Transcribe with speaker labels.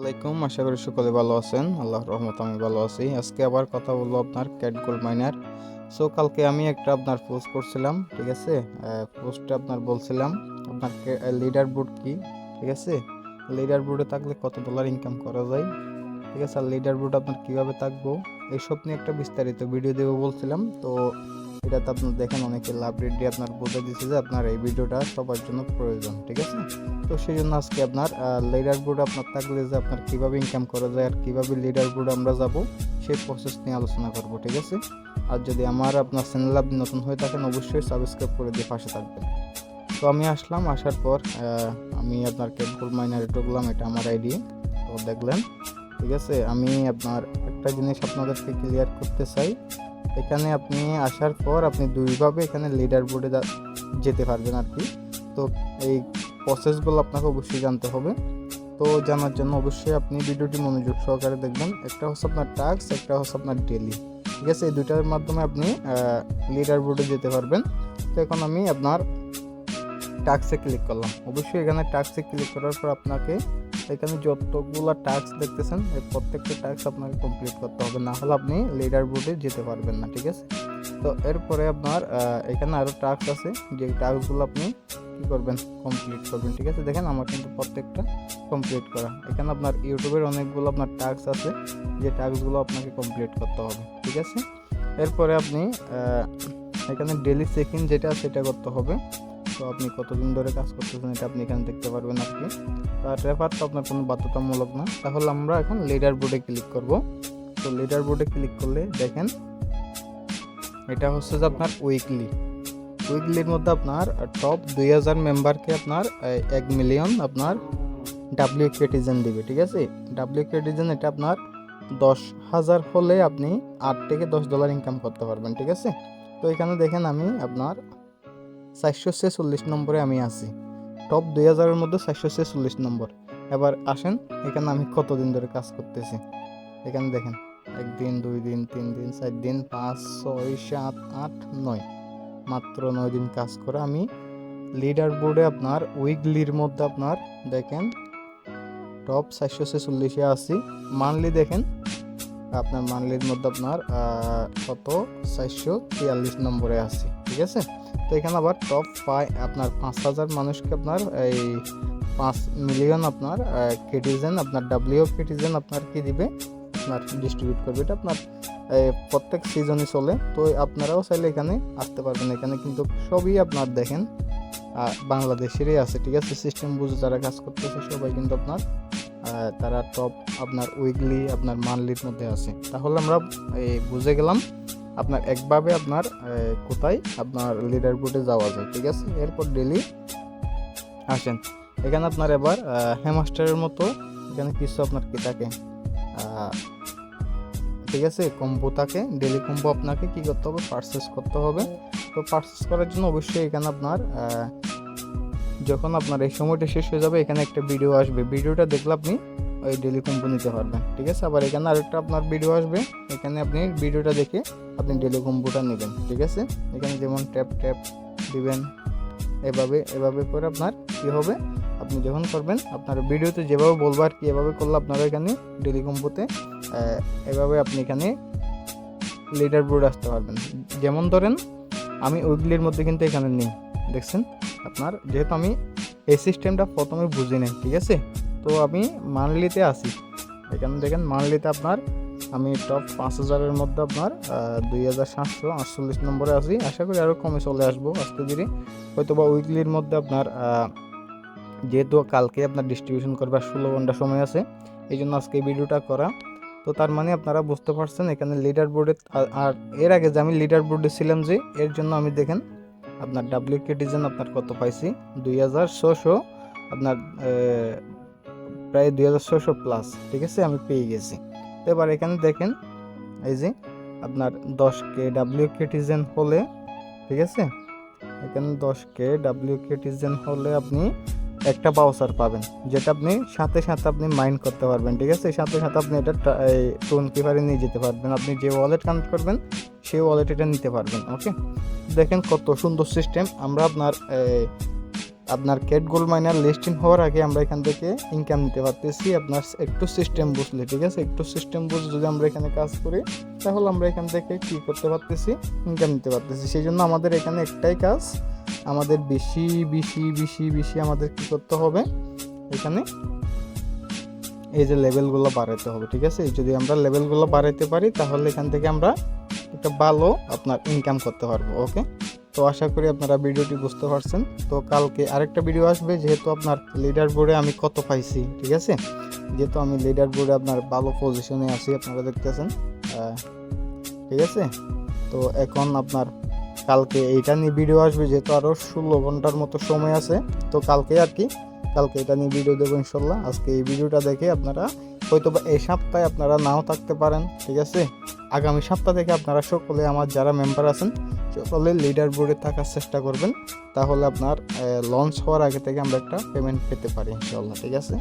Speaker 1: আলাইকুম, আশা করি সকলে ভালো আছেন। আল্লাহর রহমতে আমি ভালো আছি। আজকে আবার কথা বলবো আপনার ক্যাট গোল্ড মাইনার। কালকে আমি একটা আপনার পোস্ট করছিলাম, ঠিক আছে? পোস্টে আপনার বলছিলাম আপনার লিডার বোর্ড কি, ঠিক আছে? লিডার বোর্ডে থাকলে কত ডলার ইনকাম করা যায়, ঠিক আছে? আর লিডার বোর্ড আপনার কিভাবে থাকবো এইসব নিয়ে একটা বিস্তারিত ভিডিও দেবো বলছিলাম। তো এটাতে আপনার দেখেন অনেকে লাভ রেট দিয়ে আপনার বলে দিচ্ছে যে আপনার এই ভিডিওটা সবার জন্য প্রয়োজন, ঠিক আছে? তো সেই জন্য আজকে আপনার লিডার বোর্ড আপনার থাকলে যে আপনার কীভাবে ইনকাম করা যায় আর কীভাবে লিডার বোর্ড আমরা যাব সেই প্রসেস নিয়ে আলোচনা করব, ঠিক আছে? আর যদি আপনার চ্যানেল আপনি নতুন হয়ে থাকেন অবশ্যই সাবস্ক্রাইব করে দিয়ে পাশে থাকবেন। তো আমি আসার পর আমি আপনার ক্যাট গোল্ড মাইনারে ঢুকলাম, এটা আমার আইডি। তো দেখলেন, ঠিক আছে? আমি আপনার একটা জিনিস আপনাদেরকে ক্লিয়ার করতে চাই। এখানে আপনি আসার পর আপনি দুইভাবে এখানে লিডার বোর্ডে যেতে পারবেন আর কি। তো এই প্রসেসগুলো আপনাকে অবশ্যই জানতে হবে। তো জানার জন্য অবশ্যই আপনি ভিডিওটি মনোযোগ সহকারে দেখবেন। একটা হচ্ছে আপনার টাস্ক, একটা হচ্ছে আপনার ডেলি, ঠিক আছে? এই দুইটার মাধ্যমে আপনি লিডার বোর্ডে যেতে পারবেন। তো এখন আমি আপনার টাস্কে ক্লিক করলাম। অবশ্যই এখানে টাস্কে ক্লিক করার পর আপনাকে এখানে যতগুলো টাস্ক দেখতেছেন এই প্রত্যেকটা টাস্ক আপনাকে কমপ্লিট করতে হবে, না হলে আপনি লিডার বোর্ডে যেতে পারবেন না, ঠিক আছে? তো এরপরে আপনার এখানে আরও টাস্ক আছে, যে টাস্কগুলো আপনি কী করবেন, কমপ্লিট করবেন, ঠিক আছে? দেখেন আমার কিন্তু প্রত্যেকটা কমপ্লিট করা। এখানে আপনার ইউটিউবের অনেকগুলো আপনার টাস্ক আছে, যে টাস্কগুলো আপনাকে কমপ্লিট করতে হবে, ঠিক আছে? এরপরে আপনি এখানে ডেলি চেক ইন যেটা সেটা করতে হবে। তো আপনি কতদিন ধরে কাজ করতেছেন এটা আপনি এখানে দেখতে পারবেন আর কি। তার রেফার তো আপনার কোনো বাধ্যতামূলক না। তাহলে আমরা এখন লিডার বোর্ডে ক্লিক করব। তো লিডার বোর্ডে ক্লিক করলে দেখেন এটা হচ্ছে যে আপনার উইকলির মধ্যে আপনার টপ 2000 মেম্বারকে আপনার 1 মিলিয়ন আপনার WKTzen দিবে, ঠিক আছে? WKTzen এটা আপনার 10,000 হলে আপনি 8 থেকে $10 ইনকাম করতে পারবেন, ঠিক আছে? তো এখানে দেখেন আমি আপনার 446 নম্বরে আমি আছি, টপ 2000-এর মধ্যে 446 নম্বর। এবার আসেন এখানে আমি কতদিন ধরে কাজ করতেছি। এখানে দেখেন 1 দিন, 2 দিন, 3 দিন, 4 দিন, 5, 6, 7, 8, 9, মাত্র 9 দিন কাজ করে আমি লিডার বোর্ডে আপনার উইকলির মধ্যে আপনার দেখেন টপ 446-এ আছি। মান্থলি দেখেন আপনার মান্থলির মধ্যে আপনার কত 443 নম্বরে আছি, ঠিক আছে? তো এখানে আবার টপ 5 আপনার 5000 মানুষকে আপনার এই 5 মিলিয়ন আপনার কেটিজেন আপনার WKTzen আপনার কি দিবে, আপনার ডিস্ট্রিবিউট করবে। এটা আপনার প্রত্যেক সিজনই চলে। তো আপনারাও চাইলে এখানে আসতে পারবেন। এখানে কিন্তু সবই আপনার দেখেন বাংলাদেশেরই আছে, ঠিক আছে? সিস্টেম বুঝে যারা কাজ করতেছে সবাই কিন্তু আপনার তারা টপ আপনার উইকলি আপনার মান্থলির মধ্যে আছে। তাহলে আমরা বুঝে গেলাম আপনার একভাবে আপনার কোথায় আপনার লিডার বোর্ডে যাওয়া যায়, ঠিক আছে? এরপর ডেলি আসেন এখানে আপনার এবার হ্যামস্টারের মতো এখানে কিছু আপনার কি থাকে, ঠিক আছে? কম্বো থাকে, ডেলি কম্বো আপনাকে কি করতে হবে, পারচেস করতে হবে। তো পারচেস করার জন্য অবশ্যই এখানে আপনার যখন আপনার এই সময়টা শেষ হয়ে যাবে এখানে একটা ভিডিও আসবে, ভিডিওটা দেখলে আপনি ওই ডেলি কম্বো নিতে পারবেন, ঠিক আছে? আবার এখানে আরেকটা আপনার ভিডিও আসবে, এখানে আপনি ভিডিওটা দেখে আপনি ডেলি কম্বোটা নেবেন, ঠিক আছে? এখানে যেমন ট্যাপ দিবেন, এভাবে করে আপনার কী হবে, আপনি যখন করবেন আপনার ভিডিওতে যেভাবে বলবো আর কি, এভাবে করলে আপনারা এখানে ডেলি কম্বোতে এভাবে আপনি এখানে লিডার বোর্ড আসতে পারবেন। যেমন ধরেন আমি উইকলির মধ্যে কিন্তু এখানে নেই, দেখছেন? আপনার যেহেতু আমি এই সিস্টেমটা প্রথমে বুঝি নাই, ঠিক আছে? তো আমি মান্থলিতে আসি। এখানে দেখেন মান্থলিতে আপনার আমি টপ 5000-এর মধ্যে আপনার 2748 নম্বরে আছি। আশা করি আরও কমে চলে আসবো আস্তে ধীরে। হয়তো বা উইকলির মধ্যে আপনার যেহেতু কালকে আপনার ডিস্ট্রিবিউশন করবার 16 ঘন্টা সময় আছে, এই জন্য আজকে এই ভিডিওটা করা। তো তার মানে আপনারা বুঝতে পারছেন এখানে লিডার বোর্ডে। আর এর আগে যে আমি লিডার বোর্ডে ছিলাম যে এর জন্য আমি দেখেন আপনার WKTzen আপনার কত পাইছি, 2600 আপনার প্রায় 2600 প্লাস, ঠিক আছে? আমি পেয়ে গেছি। তো এবার এখানে দেখেন এই যে আপনার 10K WKTzen হলে, ঠিক আছে? এখানে 10K WKTzen হলে আপনি একটা বাউচার পাবেন, যেটা আপনি সাথে আপনি মাইন্ড করতে পারবেন, ঠিক আছে? সাথে আপনি এটা টোন কিপারে নিয়ে যেতে পারবেন। আপনি যে ওয়ালেট কানেক্ট করবেন সেই ওয়ালেট এটা নিতে পারবেন, ওকে? দেখেন কত সুন্দর সিস্টেম। আমরা আপনার আপনার ক্যাট গোল্ড মাইনার লিস্টিং হওয়ার আগে আমরা এখান থেকে ইনকাম নিতে পারতেছি। আপনার একটু সিস্টেম বুঝলে, ঠিক আছে, একটু সিস্টেম বুঝে যদি আমরা এখানে কাজ করি তাহলে আমরা এখান থেকে কি করতে পারতেছি, ইনকাম নিতে পারতেছি। সেই জন্য আমাদের এখানে একটাই কাজ, আমাদের বেশি বেশি বেশি বেশি আমাদের কি করতে হবে, এখানে এই যে লেভেলগুলো বাড়াতে হবে, ঠিক আছে। যদি আমরা লেভেলগুলো বাড়াইতে পারি তাহলে এখান থেকে আমরা একটা ভালো আপনার ইনকাম করতে পারবো। ওকে, তো আশা করি আপনারা ভিডিওটি বুঝতে পারছেন। তো কালকে আরেকটা ভিডিও আসবে, যেহেতু আপনার লিডার বোর্ডে আমি কত পাইছি, ঠিক আছে, যেহেতু আমি লিডার বোর্ডে আপনার ভালো পজিশনে আছি আপনারা দেখতেছেন, ঠিক আছে। তো এখন আপনার কালকে এইটা নিয়ে ভিডিও আসবে, যেহেতু আরও 16 ঘন্টার মতো সময় আছে। তো কালকে আর কি, কালকে এটা নিয়ে ভিডিও দেবো ইনশাল্লাহ। আজকে এই ভিডিওটা দেখে আপনারা হয়তো বা এই সপ্তাহে আপনারা নাও থাকতে পারেন, ঠিক আছে। আগামী সপ্তাহ থেকে আপনারা সকলে আমার যারা মেম্বার আছেন সকলে লিডার বোর্ডে থাকার চেষ্টা করবেন, তাহলে আপনার লঞ্চ হওয়ার আগে থেকে আমরা একটা পেমেন্ট পেতে পারি ইনশাল্লাহ, ঠিক আছে।